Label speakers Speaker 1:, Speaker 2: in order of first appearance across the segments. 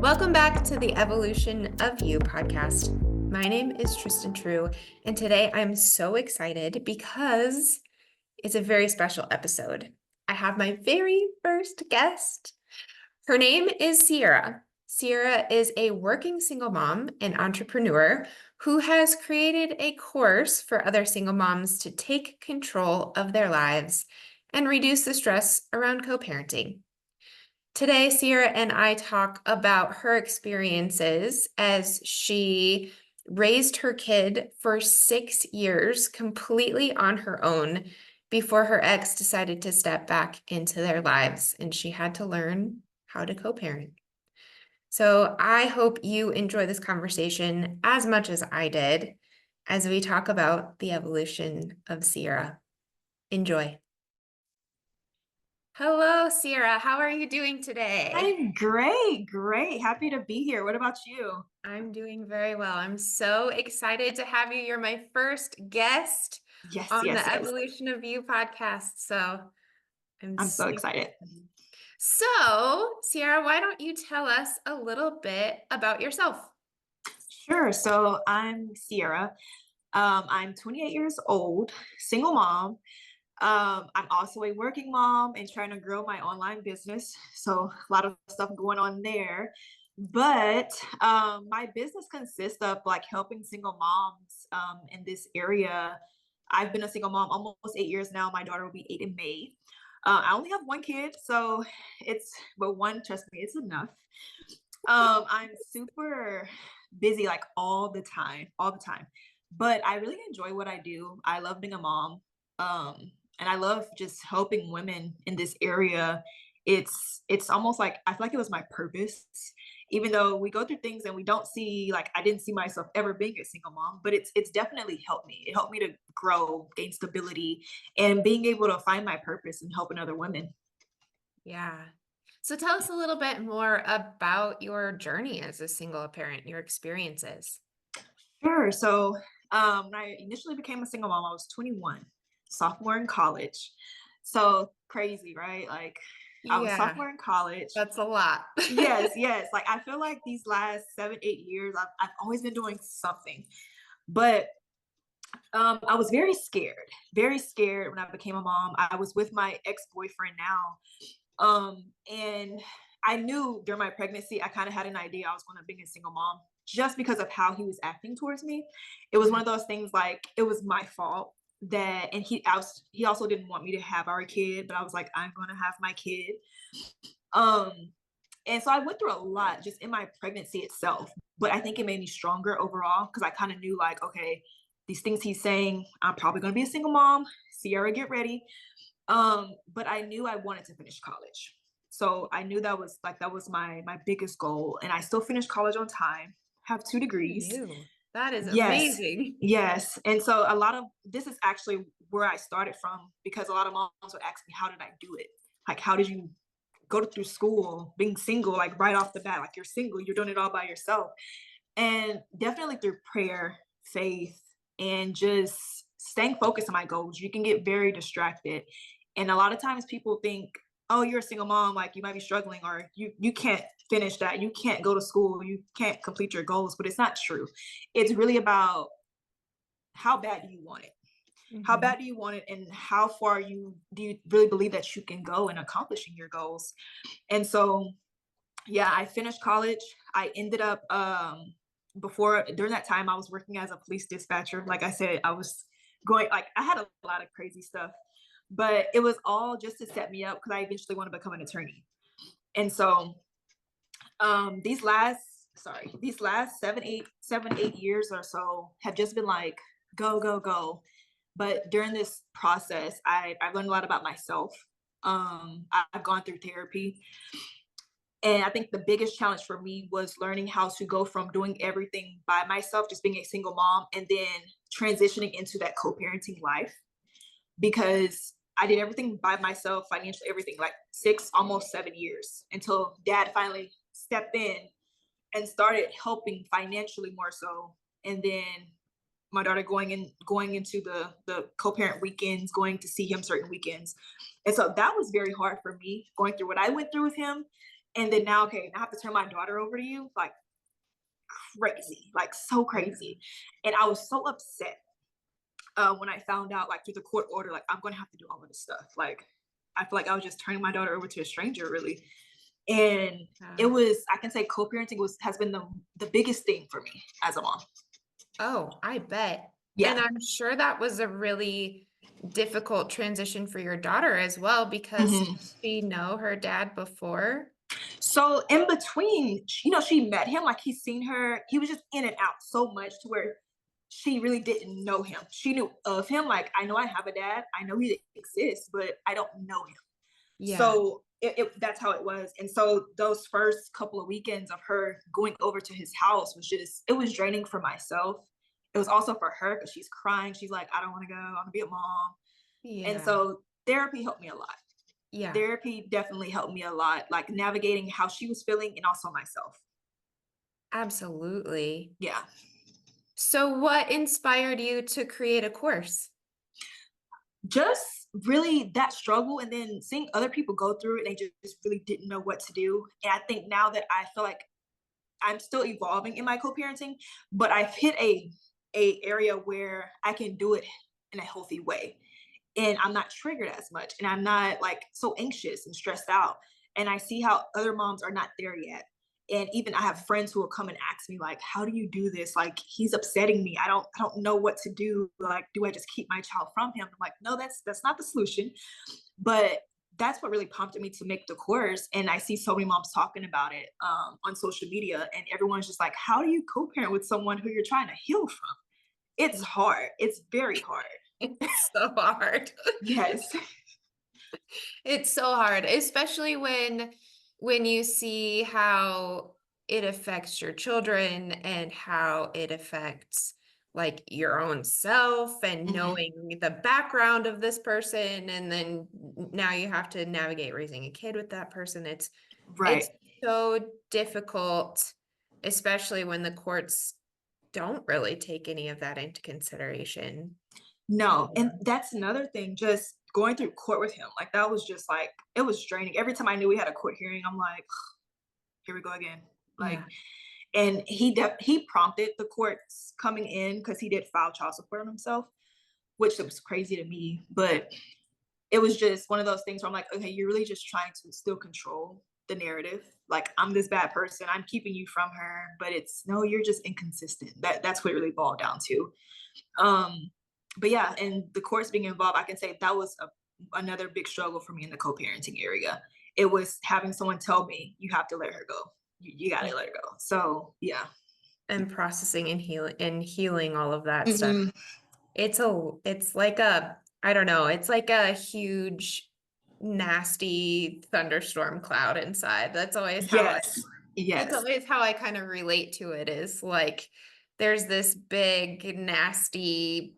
Speaker 1: Welcome back to the Evolution of You podcast. My name is Tristan True, and today I'm so excited because it's a very special episode. I have my very first guest. Her name is Sierra. Sierra is a working single mom and entrepreneur who has created a course for other single moms to take control of their lives and reduce the stress around co-parenting. Today, Sierra and I talk about her experiences as she raised her kid for 6 years completely on her own before her ex decided to step back into their lives and she had to learn how to co-parent. So I hope you enjoy this conversation as much as I did as we talk about the evolution of Sierra. Enjoy. Hello, Sierra. How are you doing today?
Speaker 2: I'm great. Happy to be here. What about you?
Speaker 1: I'm doing very well. I'm so excited to have you. You're my first guest
Speaker 2: Yes,
Speaker 1: on
Speaker 2: yes,
Speaker 1: the
Speaker 2: yes.
Speaker 1: Evolution of You podcast. So I'm
Speaker 2: I'm so
Speaker 1: super
Speaker 2: excited.
Speaker 1: excited. So, Sierra, why don't you tell us a little bit about yourself?
Speaker 2: Sure. So I'm Sierra. I'm 28 years old, single mom. I'm also a working mom and trying to grow my online business. So a lot of stuff going on there. But my business consists of like helping single moms in this area. I've been a single mom almost 8 years now. My daughter will be 8 in May. I only have one kid, so but one, trust me, it's enough. I'm super busy like all the time. But I really enjoy what I do. I love being a mom. And I love just helping women in this area. It's almost like I feel like it was my purpose. Even though we go through things and we don't see like I didn't see myself ever being a single mom, but it's definitely helped me. It helped me to grow, gain stability, and being able to find my purpose and helping other women.
Speaker 1: Yeah. So tell us a little bit more about your journey as a single parent, your experiences.
Speaker 2: Sure. So when I initially became a single mom, I was 21, sophomore in college. So crazy, right? Like I was
Speaker 1: Yeah,
Speaker 2: sophomore in college.
Speaker 1: that's a lot.
Speaker 2: Yes, yes. Like I feel like these last 7, 8 years, I've always been doing something. But I was very scared when I became a mom. I was with my ex-boyfriend now. And I knew during my pregnancy, I kind of had an idea I was going to be a single mom just because of how he was acting towards me. It was one of those things like it was my fault that, and he also didn't want me to have our kid, but I was like, I'm going to have my kid. Um, and so I went through a lot just in my pregnancy itself, but I think it made me stronger overall because I kind of knew like, okay, these things he's saying, I'm probably going to be a single mom. Sierra, get ready. But I knew I wanted to finish college. So I knew that was my biggest goal. And I still finished college on time, have 2 degrees.
Speaker 1: You. That is
Speaker 2: Yes.
Speaker 1: amazing.
Speaker 2: Yes. And so a lot of this is actually where I started from because a lot of moms would ask me, how did I do it? Like, how did you go through school, being single, like right off the bat, like you're single, you're doing it all by yourself. And definitely through prayer, faith, and just staying focused on my goals. You can get very distracted. And a lot of times people think, oh, you're a single mom, like you might be struggling, or you can't finish that, you can't go to school, you can't complete your goals, but it's not true. It's really about how bad do you want it? How
Speaker 1: Mhm.
Speaker 2: bad do you want it, and how far you do you really believe that you can go in accomplishing your goals? And so yeah, I finished college. I ended up before during that time I was working as a police dispatcher. Like I said, I was going like I had a lot of crazy stuff, but it was all just to set me up because I eventually want to become an attorney. And so these last 7 8 years or so have just been like go go go. But during this process, I've learned a lot about myself. I've gone through therapy, and I think the biggest challenge for me was learning how to go from doing everything by myself, just being a single mom, and then transitioning into that co-parenting life because I did everything by myself, financially, everything, like 6, almost 7 years until dad finally stepped in and started helping financially more so. And then my daughter going into the co-parent weekends, going to see him certain weekends. And so that was very hard for me going through what I went through with him And then now, okay, I have to turn my daughter over to you, like crazy, like so crazy. And I was so upset when I found out, like through the court order, like I'm going to have to do all of this stuff. Like I feel like I was just turning my daughter over to a stranger, really. And it
Speaker 1: Yeah.
Speaker 2: was, I can say, co-parenting has been the biggest thing for me as a mom.
Speaker 1: Oh, I bet. And
Speaker 2: Yeah.
Speaker 1: I'm sure that was a really difficult transition for your daughter as well, because
Speaker 2: Mhm.
Speaker 1: did she know her dad before?
Speaker 2: So in between, she met him, like he's seen her. He was just in and out so much to where she really didn't know him. She knew of him. Like, I know I have a dad. I know he exists, but I don't know him.
Speaker 1: Yeah.
Speaker 2: So that's how it was. And so those first couple of weekends of her going over to his house it was draining for myself. It was also for her because she's crying. She's like, I don't want to go. I want to be a mom. And
Speaker 1: Yeah.
Speaker 2: so therapy helped me a lot.
Speaker 1: Yeah.
Speaker 2: Therapy definitely helped me a lot, like navigating how she was feeling and also myself.
Speaker 1: Absolutely.
Speaker 2: Yeah.
Speaker 1: So what inspired you to create a course?
Speaker 2: Just really that struggle and then seeing other people go through it, they just really didn't know what to do. And I think now that I feel like I'm still evolving in my co-parenting, but I've hit a area where I can do it in a healthy way. And I'm not triggered as much and I'm not like so anxious and stressed out. And I see how other moms are not there yet. And even I have friends who will come and ask me like, how do you do this? Like he's upsetting me. I don't know what to do. Like, do I just keep my child from him? I'm like, no, that's not the solution. But that's what really prompted me to make the course. And I see so many moms talking about it on social media, and everyone's just like, how do you co-parent with someone who you're trying to heal from? It's hard. It's very hard.
Speaker 1: It's so hard.
Speaker 2: Yes.
Speaker 1: It's so hard, especially when you see how it affects your children and how it affects like your own self and
Speaker 2: Mhm.
Speaker 1: knowing the background of this person, and then now you have to navigate raising a kid with that person. It's
Speaker 2: Right.
Speaker 1: so difficult, especially when the courts don't really take any of that into consideration.
Speaker 2: No,
Speaker 1: Yeah.
Speaker 2: and that's another thing, just going through court with him, like, that was just, like it was draining. Every time I knew we had a court hearing, I'm like, "Here we go again." Like,
Speaker 1: Yeah.
Speaker 2: and he prompted the courts coming in because he did file child support on himself, which was crazy to me, but it was just one of those things where I'm like, "Okay, you're really just trying to still control the narrative. Like, I'm this bad person, I'm keeping you from her, but it's no, you're just inconsistent." That's what it really boiled down to. Um, but yeah, and the course being involved, I can say that was another big struggle for me in the co-parenting area. It was having someone tell me, you have to let her go. You got to let her go. So yeah.
Speaker 1: And processing and healing all of that stuff.
Speaker 2: Hmm.
Speaker 1: It's like a, I don't know, it's like a huge nasty thunderstorm cloud inside.
Speaker 2: Yes.
Speaker 1: That's
Speaker 2: Yes.
Speaker 1: always how I kind of relate to it, is like there's this big nasty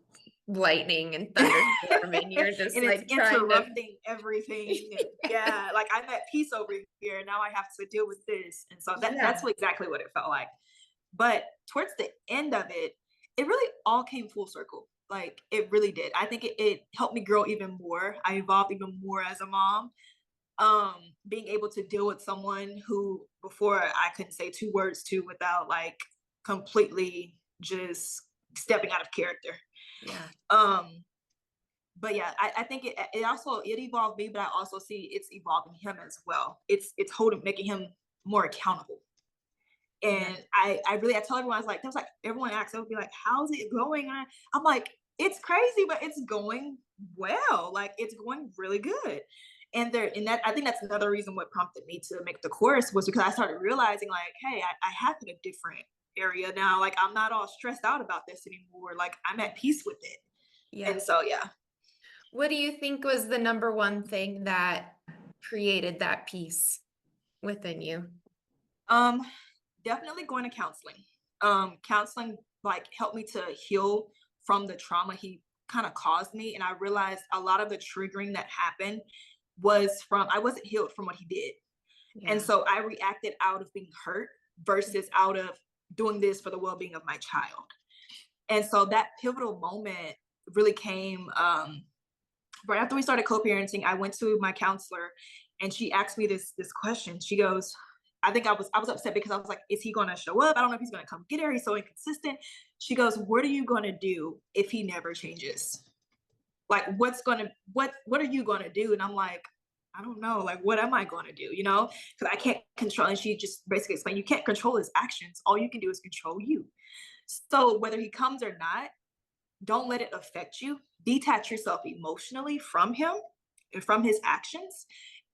Speaker 1: lightning and thunderstorm and you're just
Speaker 2: And it's
Speaker 1: like trying to
Speaker 2: interrupting everything. And yeah, like I'm at peace over here. Now I have to deal with this. And so that's
Speaker 1: yeah.
Speaker 2: exactly what it felt like. But towards the end of it, it really all came full circle. Like it really did. I think it helped me grow even more. I evolved even more as a mom. Being able to deal with someone who before I couldn't say two words to without like completely just stepping out of character.
Speaker 1: Yeah.
Speaker 2: Um, but yeah, I think it also it evolved me, but I also see it's evolving him as well. It's holding making him more accountable.
Speaker 1: Yeah.
Speaker 2: And I really I tell everyone, I was like, there was like everyone asks, they'll be like, how's it going? And I'm like, it's crazy, but it's going well. Like it's going really good. And that I think that's another reason what prompted me to make the course was because I started realizing like, hey, I have in a different area now. Like I'm not all stressed out about this anymore. Like I'm at peace with it.
Speaker 1: Yeah.
Speaker 2: And so yeah.
Speaker 1: What do you think was the number one thing that created that peace within you?
Speaker 2: Um, Definitely going to counseling. Counseling like helped me to heal from the trauma he kind of caused me, and I realized a lot of the triggering that happened was from I wasn't healed from what he did, and
Speaker 1: Yeah.
Speaker 2: so I reacted out of being hurt versus out of doing this for the well-being of my child. And so that pivotal moment really came right after we started co-parenting. I went to my counselor and she asked me this question. She goes, I was upset because I was like, is he gonna show up? I don't know if he's gonna come get her. He's so inconsistent. She goes, what are you gonna do if he never changes? Like, what are you gonna do? And I'm like, I don't know. Like, what am I gonna do? Because I can't control. And she just basically explained, you can't control his actions. All you can do is control you. So whether he comes or not, don't let it affect you. Detach yourself emotionally from him and from his actions.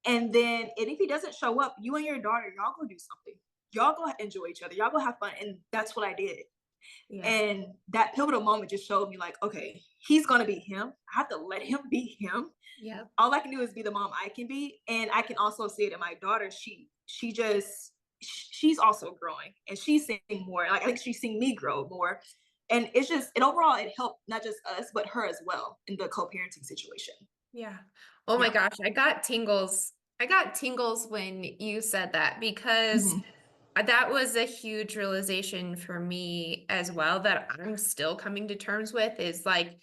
Speaker 2: And if he doesn't show up, you and your daughter, y'all go do something. Y'all go enjoy each other. Y'all go have fun. And that's what I did.
Speaker 1: Yeah.
Speaker 2: And that pivotal moment just showed me, like, okay, he's going to be him. I have to let him be him.
Speaker 1: Yep.
Speaker 2: All I can do is be the mom I can be. And I can also see it in my daughter. She's also growing, and she's seeing more. Like, I think she's seeing me grow more. And overall, it helped not just us, but her as well in the co-parenting situation.
Speaker 1: Yeah. Oh my
Speaker 2: Yeah.
Speaker 1: gosh, I got tingles. I got tingles when you said that because
Speaker 2: Hmm.
Speaker 1: that was a huge realization for me as well that I'm still coming to terms with is like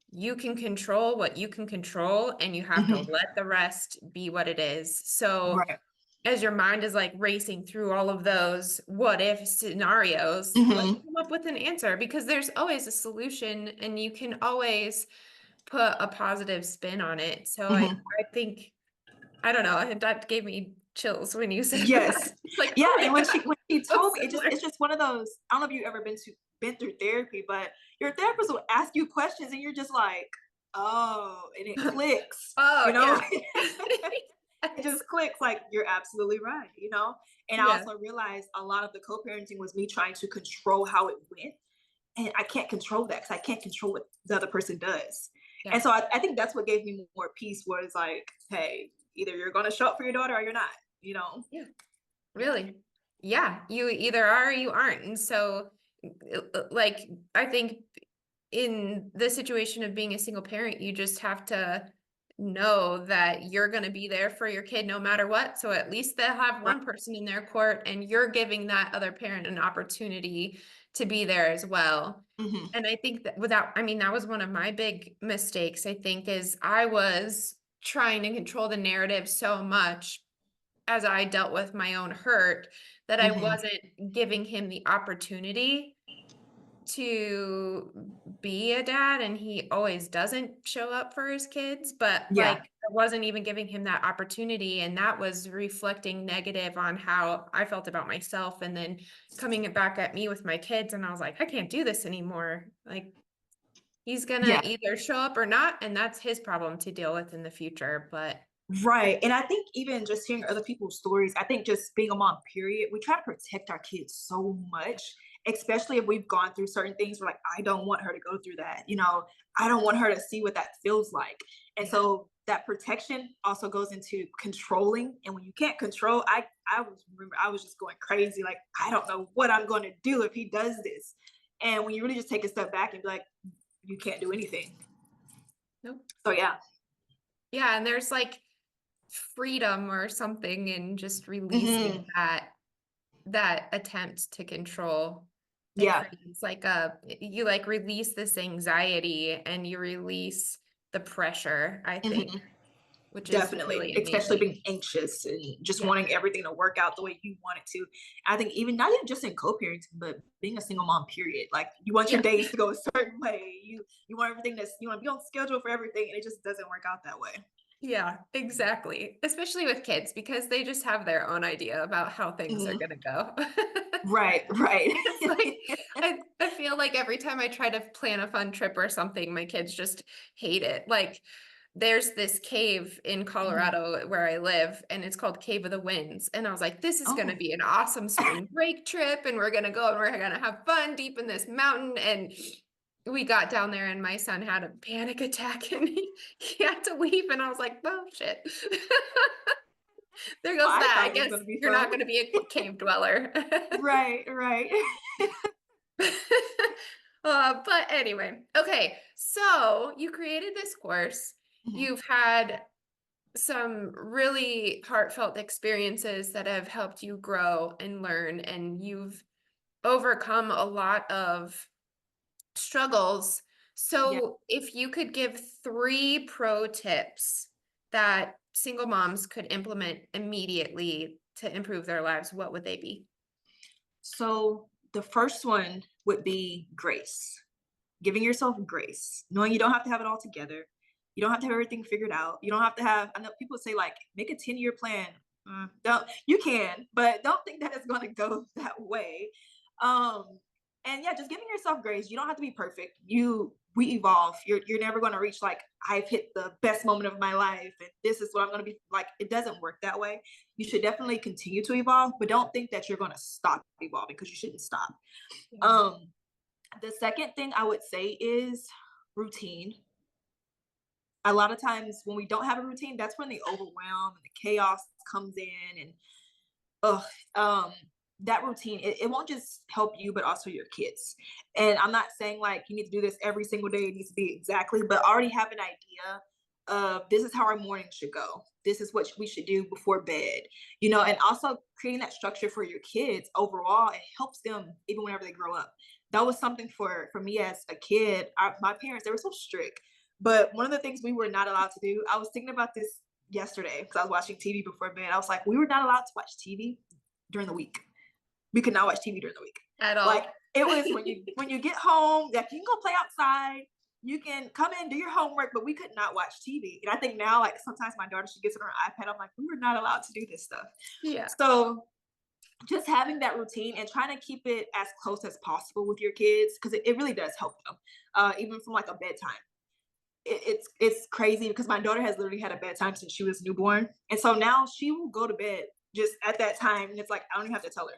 Speaker 1: you can control what you can control and you have to
Speaker 2: Hmm.
Speaker 1: let the rest be what it is. So
Speaker 2: Right.
Speaker 1: as your mind is like racing through all of those what if scenarios, let's
Speaker 2: Hmm.
Speaker 1: come up with an answer because there's always a solution and you can always put a positive spin on it. So
Speaker 2: Hmm.
Speaker 1: I think I don't know, that gave me chills when you said that.
Speaker 2: Yes.
Speaker 1: It's like,
Speaker 2: Yeah.
Speaker 1: oh
Speaker 2: And
Speaker 1: my
Speaker 2: when
Speaker 1: God,
Speaker 2: she
Speaker 1: so
Speaker 2: told me,
Speaker 1: similar.
Speaker 2: it's just one of those. I don't know if you've ever been through therapy, but your therapist will ask you questions, and you're just like, oh, and it clicks.
Speaker 1: Oh yeah.
Speaker 2: It
Speaker 1: Yes.
Speaker 2: just clicks. Like, you're absolutely right. And I
Speaker 1: Yeah.
Speaker 2: also realized a lot of the co-parenting was me trying to control how it went, and I can't control that because I can't control what the other person does. And
Speaker 1: Yeah.
Speaker 2: so I think that's what gave me more peace. Was like, hey, either you're going to show up for your daughter or you're not.
Speaker 1: Yeah.
Speaker 2: Yeah.
Speaker 1: Really. Yeah. You either are or you aren't. And so like I think in the situation of being a single parent, you just have to know that you're going to be there for your kid no matter what. So at least they'll have
Speaker 2: Right.
Speaker 1: one person in their court and you're giving that other parent an opportunity to be there as well.
Speaker 2: Hmm.
Speaker 1: And I think that I mean, that was one of my big mistakes, I think, is I was trying to control the narrative so much as I dealt with my own hurt that I
Speaker 2: Hmm.
Speaker 1: wasn't giving him the opportunity to be a dad, and he always doesn't show up for his kids, but like
Speaker 2: Yeah.
Speaker 1: I wasn't even giving him that opportunity, and that was reflecting negative on how I felt about myself and then coming it back at me with my kids, and I was like, I can't do this anymore. Like he's gonna
Speaker 2: Yeah.
Speaker 1: either show up or not, and that's his problem to deal with in the future. But
Speaker 2: Right. And I think even just hearing other people's stories, I think just being a mom, period, we try to protect our kids so much, especially if we've gone through certain things. We're like, I don't want her to go through that. I don't want her to see what that feels like. And
Speaker 1: yeah.
Speaker 2: so that protection also goes into controlling. And when you can't control, I was just going crazy. Like, I don't know what I'm going to do if he does this. And when you really just take a step back and be like, you can't do anything.
Speaker 1: Nope.
Speaker 2: So yeah.
Speaker 1: Yeah, and there's like freedom or something in just releasing
Speaker 2: Hmm.
Speaker 1: that attempt to control. It
Speaker 2: Yeah.
Speaker 1: creates like you like release this anxiety and you release the pressure, I think,
Speaker 2: Hmm.
Speaker 1: which is
Speaker 2: Definitely,
Speaker 1: really
Speaker 2: especially being
Speaker 1: amazing.
Speaker 2: anxious and just
Speaker 1: Yeah.
Speaker 2: wanting everything to work out the way you want it to. I think even not even just in co-parenting, but being a single mom, period. Like, you want your
Speaker 1: Yeah.
Speaker 2: days to go a certain way. You want everything you want to be on schedule for everything, and it just doesn't work out that way.
Speaker 1: Yeah, exactly. Especially with kids because they just have their own idea about how things are
Speaker 2: Hmm.
Speaker 1: gonna go.
Speaker 2: Right, right.
Speaker 1: It's like I feel like every time I try to plan a fun trip or something, my kids just hate it. Like there's this cave in
Speaker 2: Mhm.
Speaker 1: Colorado where I live, and it's called Cave of the Winds. And I was like, this is gonna
Speaker 2: Oh,
Speaker 1: be an awesome spring break trip, and we're gonna go and we're gonna have fun deep in this mountain. And we got down there, and my son had a panic attack, and he had to leave. And I was like, oh shit. There
Speaker 2: well,
Speaker 1: goes
Speaker 2: I
Speaker 1: that. I
Speaker 2: thought it was
Speaker 1: guess
Speaker 2: going to be
Speaker 1: you're not
Speaker 2: fun.
Speaker 1: gonna be a cave dweller.
Speaker 2: Right, right.
Speaker 1: But anyway, okay. So you created this course.
Speaker 2: Mhm.
Speaker 1: You've had some really heartfelt experiences that have helped you grow and learn, and you've overcome a lot of struggles.
Speaker 2: Yeah.
Speaker 1: So if you could give three pro tips that single moms could implement immediately to improve their lives, what would they be?
Speaker 2: So the first one would be grace. Giving yourself grace, knowing you don't have to have it all together. You don't have to have everything figured out. You don't have to have, I know people say like, make a 10-year plan. Don't, you can, but don't think that it's going to go that way. Um, and yeah, just giving yourself grace. You don't have to be perfect. We evolve. You're never going to reach like, I've hit the best moment of my life and this is what I'm going to be like. It doesn't work that way. You should definitely continue to evolve, but don't think that you're going to stop evolving, because you shouldn't stop.
Speaker 1: Yeah.
Speaker 2: The second thing I would say is routine. A lot of times when we don't have a routine, that's when the overwhelm and the chaos comes in. And oh, that routine, it won't just help you, but also your kids. And I'm not saying like you need to do this every single day. It needs to be exactly, but already have an idea of this is how our morning should go. This is what we should do before bed, and also creating that structure for your kids overall, it helps them even whenever they grow up. That was something for me as a kid. My parents, they were so strict. But one of the things we were not allowed to do, I was thinking about this yesterday because I was watching TV before bed. I was like, we were not allowed to watch TV during the week. We could not watch TV during the week.
Speaker 1: At all.
Speaker 2: Like it was when you get home, that you can go play outside, you can come in, do your homework, but we could not watch TV. And I think now, like sometimes my daughter, she gets on her iPad. I'm like, we were not allowed to do this stuff.
Speaker 1: Yeah.
Speaker 2: So just having that routine and trying to keep it as close as possible with your kids, because it really does help them, even from like a bedtime. It's crazy because my daughter has literally had a bedtime since she was newborn, and so now she will go to bed just at that time, and it's like I don't even have to tell her.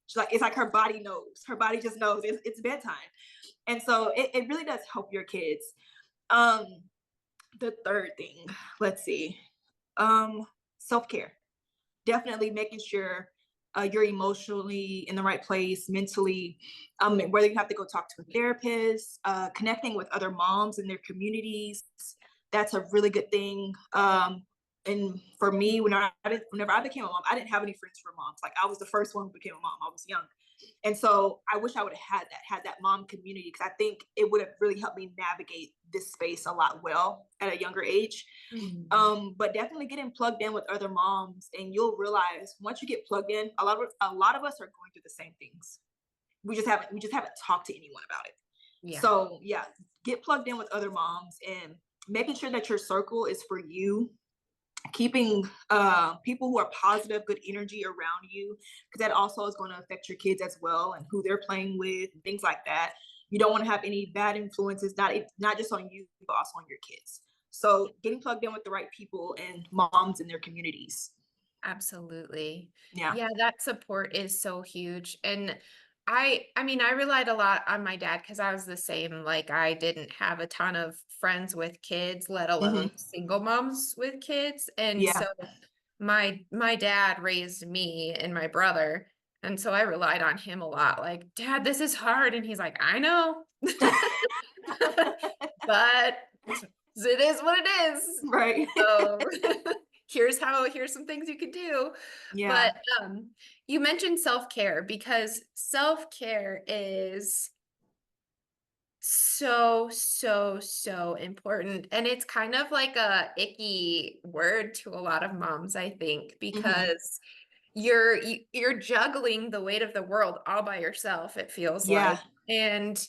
Speaker 2: She's like, it's like her body knows. Her body just knows it's bedtime, and so it really does help your kids. Um, the third thing, let's see, self-care. Definitely making sure you're emotionally in the right place, mentally, whether you have to go talk to a therapist, connecting with other moms in their communities. That's a really good thing. And for me, whenever I became a mom, I didn't have any friends who were moms. Like I was the first one who became a mom. I was young. And so I wish I would have had that mom community, because I think it would have really helped me navigate this space a lot well at a younger age. But definitely getting plugged in with other moms, and you'll realize once you get plugged in, a lot of us are going through the same things. We just haven't talked to anyone about it.
Speaker 1: Yeah.
Speaker 2: So yeah, get plugged in with other moms and making sure that your circle is for you, keeping people who are positive, good energy around you, because that also is going to affect your kids as well and who they're playing with and things like that. You don't want to have any bad influences, not just on you, but also on your kids. So getting plugged in with the right people and moms in their communities.
Speaker 1: Absolutely.
Speaker 2: Yeah.
Speaker 1: Yeah, that support is so huge. And I mean, I relied a lot on my dad because I was the same. Like I didn't have a ton of friends with kids, let alone
Speaker 2: Hmm.
Speaker 1: single moms with kids. And
Speaker 2: Yeah.
Speaker 1: so my dad raised me and my brother. And so I relied on him a lot. Like, Dad, this is hard. And he's like, I know. But it is what it is.
Speaker 2: Right.
Speaker 1: So here's some things you could do.
Speaker 2: Yeah.
Speaker 1: But you mentioned self-care because self-care is so important. And it's kind of like a icky word to a lot of moms, I think,
Speaker 2: Hmm.
Speaker 1: because you're juggling the weight of the world all by yourself, it feels
Speaker 2: Yeah.
Speaker 1: like. And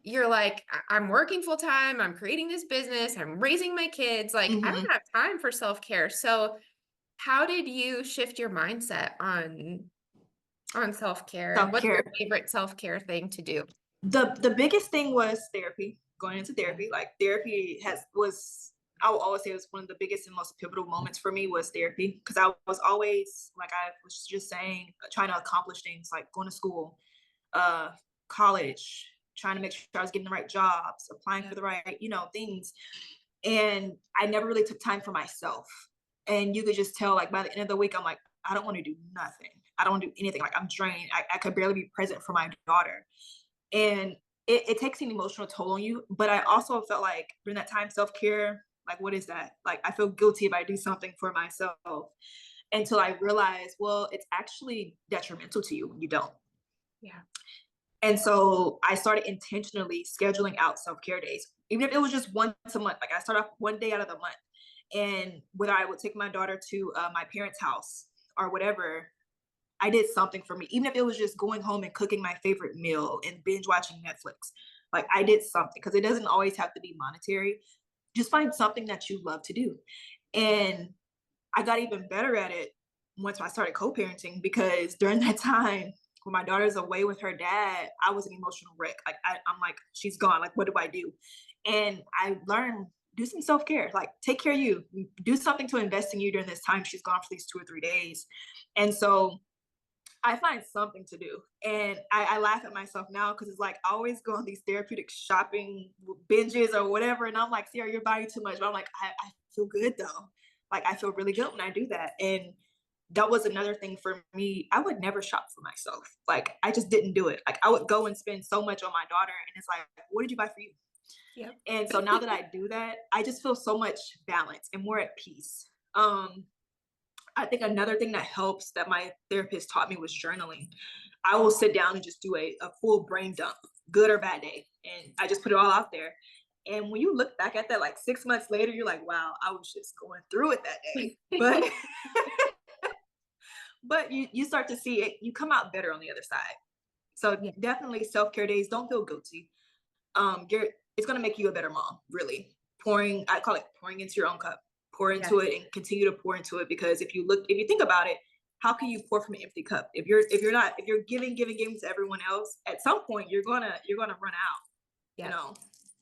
Speaker 1: you're like, I'm working full time, I'm creating this business, I'm raising my kids. Like, I
Speaker 2: Hmm.
Speaker 1: don't have time for self-care. So how did you shift your mindset on self-care? And what's your
Speaker 2: Self-care.
Speaker 1: favorite self-care thing to do?
Speaker 2: The biggest thing was therapy. Going into therapy, like therapy I will always say it was one of the biggest and most pivotal moments for me was therapy, because I was always, like I was just saying, trying to accomplish things like going to school, uh college, trying to make sure I was getting the right jobs, applying
Speaker 1: Yeah.
Speaker 2: for the right things, and I never really took time for myself. And you could just tell, like by the end of the week, I'm like, I don't want to do nothing. I don't want to do anything. Like I'm drained. I could barely be present for my daughter. And it takes an emotional toll on you. But I also felt like during that time, self-care, like what is that? Like I feel guilty if I do something for myself, until I realized, well, it's actually detrimental to you when you don't.
Speaker 1: Yeah.
Speaker 2: And so I started intentionally scheduling out self-care days, even if it was just once a month. Like I start off one day out of the month. And whether I would take my daughter to my parents' house or whatever, I did something for me. Even if it was just going home and cooking my favorite meal and binge watching Netflix, like I did something, because it doesn't always have to be monetary. Just find something that you love to do. And I got even better at it once I started co-parenting, because during that time when my daughter's away with her dad, I was an emotional wreck. Like I'm like, she's gone. Like, what do I do? And I learned, do some self-care, like take care of you, do something to invest in you during this time she's gone for these 2 or 3 days. And so I find something to do. And I laugh at myself now, because it's like I always go on these therapeutic shopping binges or whatever. And I'm like, Sierra, you're buying too much. But I'm like, I feel good though. Like I feel really good when I do that. And that was another thing for me. I would never shop for myself. Like I just didn't do it. Like I would go and spend so much on my daughter. And it's like, what did you buy for you?
Speaker 1: Yep.
Speaker 2: And so now that I do that, I just feel so much balance and more at peace. I think another thing that helps that my therapist taught me was journaling. I will sit down and just do a full brain dump, good or bad day. And I just put it all out there. And when you look back at that, like 6 months later, you're like, wow, I was just going through it that day. But but you start to see it, you come out better on the other side. So
Speaker 1: Yeah.
Speaker 2: definitely self-care days, don't feel guilty. You're it's gonna make you a better mom, really. Pouring, I call it pouring into your own cup. Pour
Speaker 1: Yes.
Speaker 2: into it and continue to pour into it, because if you think about it, how can you pour from an empty cup? If you're giving to everyone else, at some point you're gonna run out, you
Speaker 1: Yep.
Speaker 2: know.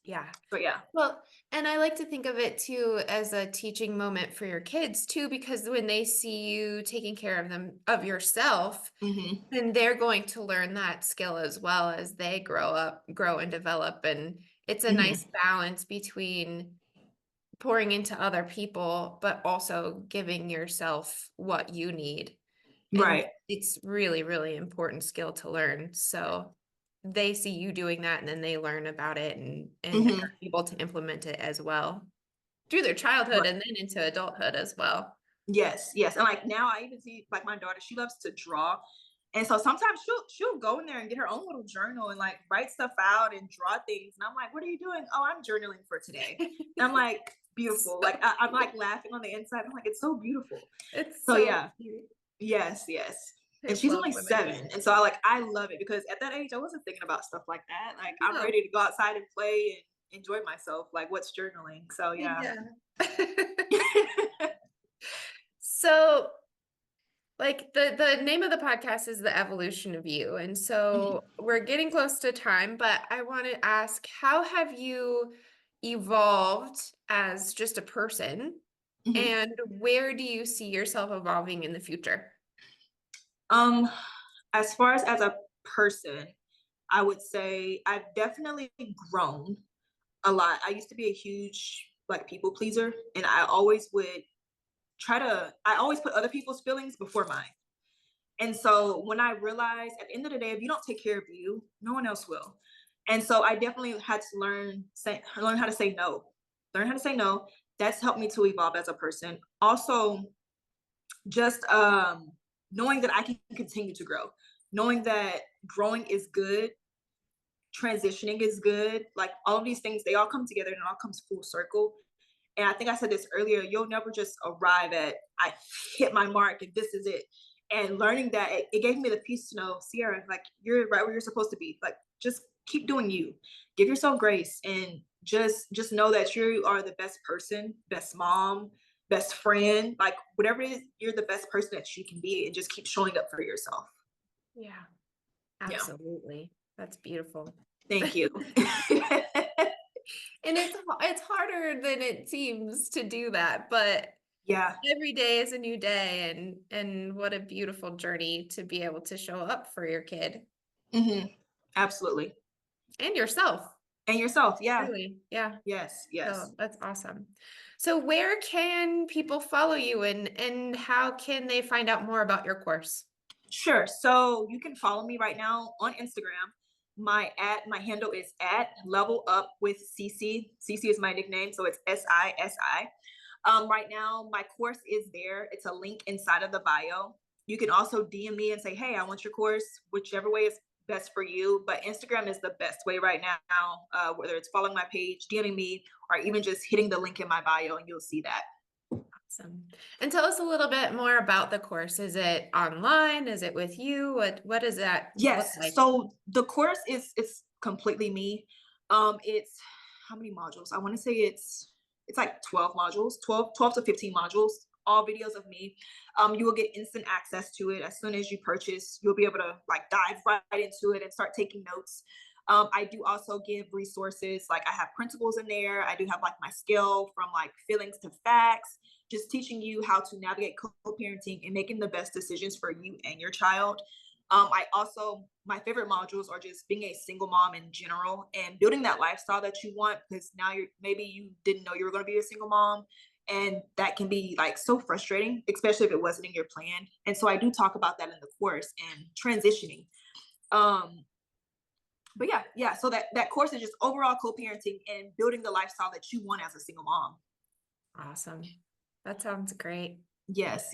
Speaker 1: Yeah.
Speaker 2: So yeah.
Speaker 1: Well, and I like to think of it too as a teaching moment for your kids too, because when they see you taking care of them, of yourself,
Speaker 2: Hmm.
Speaker 1: then they're going to learn that skill as well as they grow and develop. And it's a nice
Speaker 2: Hmm.
Speaker 1: balance between pouring into other people, but also giving yourself what you need. And
Speaker 2: Right.
Speaker 1: it's really, really important skill to learn. So they see you doing that and then they learn about it and
Speaker 2: Hmm.
Speaker 1: are able to implement it as well through their childhood
Speaker 2: Right.
Speaker 1: and then into adulthood as well.
Speaker 2: Yes, yes. And like now I even see like my daughter, she loves to draw. And so sometimes she'll go in there and get her own little journal and like write stuff out and draw things. And I'm like, what are you doing? Oh, I'm journaling for today. And I'm like, beautiful. Like
Speaker 1: So
Speaker 2: I'm
Speaker 1: cute.
Speaker 2: like laughing on the inside. I'm like, it's so beautiful.
Speaker 1: It's
Speaker 2: So
Speaker 1: so
Speaker 2: yeah,
Speaker 1: cute.
Speaker 2: yes, yes.
Speaker 1: I
Speaker 2: And she's
Speaker 1: love
Speaker 2: only
Speaker 1: when they do
Speaker 2: 7. And so I love it, because at that age I wasn't thinking about stuff like that. Like I'm
Speaker 1: that.
Speaker 2: ready to go outside and play and enjoy myself. Like what's journaling? So yeah.
Speaker 1: Yeah. So, like the name of the podcast is The Evolution of You. And so
Speaker 2: Mhm,
Speaker 1: we're getting close to time, but I want to ask, how have you evolved as just a person?
Speaker 2: mhm.
Speaker 1: And where do you see yourself evolving in the future?
Speaker 2: Um, as far as a person, I would say I've definitely grown a lot. I used to be a huge like people pleaser, and I always put other people's feelings before mine. And so when I realized at the end of the day, if you don't take care of you, no one else will. And so I definitely had to learn how to say no. Learn how to say no. That's helped me to evolve as a person. Also, just knowing that I can continue to grow, knowing that growing is good, transitioning is good. Like all of these things, they all come together and it all comes full circle. And I think I said this earlier, you'll never just arrive at, I hit my mark and this is it. And learning that, it gave me the peace to know, Sierra, like you're right where you're supposed to be. Like just keep doing you. Give yourself grace and just know that you are the best person, best mom, best friend, like whatever it is, you're the best person that you can be, and just keep showing up for yourself.
Speaker 1: Yeah,
Speaker 2: Yeah.
Speaker 1: absolutely. That's beautiful.
Speaker 2: Thank you.
Speaker 1: And it's harder than it seems to do that, but
Speaker 2: Yeah.
Speaker 1: every day is a new day and what a beautiful journey to be able to show up for your kid
Speaker 2: Hmm. Absolutely.
Speaker 1: and yourself.
Speaker 2: And yourself. Yeah.
Speaker 1: Really. Yeah.
Speaker 2: Yes. Yes.
Speaker 1: So that's awesome. So where can people follow you and how can they find out more about your course?
Speaker 2: Sure. So you can follow me right now on Instagram. My handle is at level up with CC. CC is my nickname, so it's SISI. Right now, my course is there. It's a link inside of the bio. You can also DM me and say, "Hey, I want your course," whichever way is best for you. But Instagram is the best way right now. Whether it's following my page, DMing me, or even just hitting the link in my bio, and you'll see that.
Speaker 1: Awesome. And tell us a little bit more about the course. Is it online? Is it with you? What does that look
Speaker 2: Yes,
Speaker 1: like?
Speaker 2: so the course is completely me. It's how many modules? I want to say it's like 12 modules, 12 to 15 modules, all videos of me. You will get instant access to it as soon as you purchase. You'll be able to like dive right into it and start taking notes. I do also give resources, like I have principles in there. I do have like my scale from like feelings to facts, just teaching you how to navigate co-parenting and making the best decisions for you and your child. I also, my favorite modules are just being a single mom in general and building that lifestyle that you want, because now maybe you didn't know you were going to be a single mom. And that can be like so frustrating, especially if it wasn't in your plan. And so I do talk about that in the course and transitioning. Um, but yeah. So that course is just overall co-parenting and building the lifestyle that you want as a single mom.
Speaker 1: Awesome. That sounds great.
Speaker 2: Yes.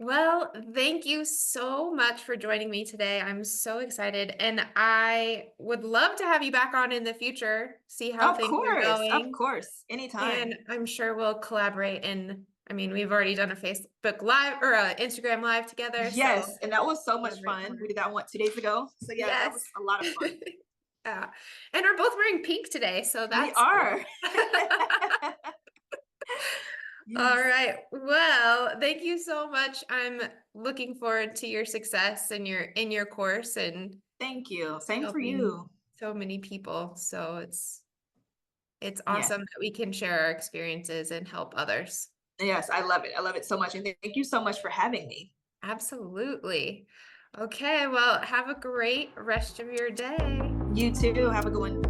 Speaker 1: Well, thank you so much for joining me today. I'm so excited, and I would love to have you back on in the future, see how things are
Speaker 2: Of
Speaker 1: going,
Speaker 2: course, anytime.
Speaker 1: and I'm sure we'll collaborate. And I mean, we've already done a Facebook Live or a Instagram Live together, so
Speaker 2: Yes, and that was so much
Speaker 1: collaborate
Speaker 2: fun.
Speaker 1: more.
Speaker 2: We did that one 2 days ago. So yeah, that
Speaker 1: Yes.
Speaker 2: was a lot of fun.
Speaker 1: Yeah. And we're both wearing pink today, so
Speaker 2: We
Speaker 1: that's
Speaker 2: are.
Speaker 1: cool. All
Speaker 2: Yes.
Speaker 1: right. Well, thank you so much. I'm looking forward to your success and your course and
Speaker 2: Thank you. Same for
Speaker 1: helping
Speaker 2: you.
Speaker 1: so many people. So it's
Speaker 2: Yeah.
Speaker 1: awesome that we can share our experiences and help others.
Speaker 2: Yes, I love it. I love it so much. And thank you so much for having me.
Speaker 1: Absolutely. Okay, well, have a great rest of your day.
Speaker 2: You too. Have a good one.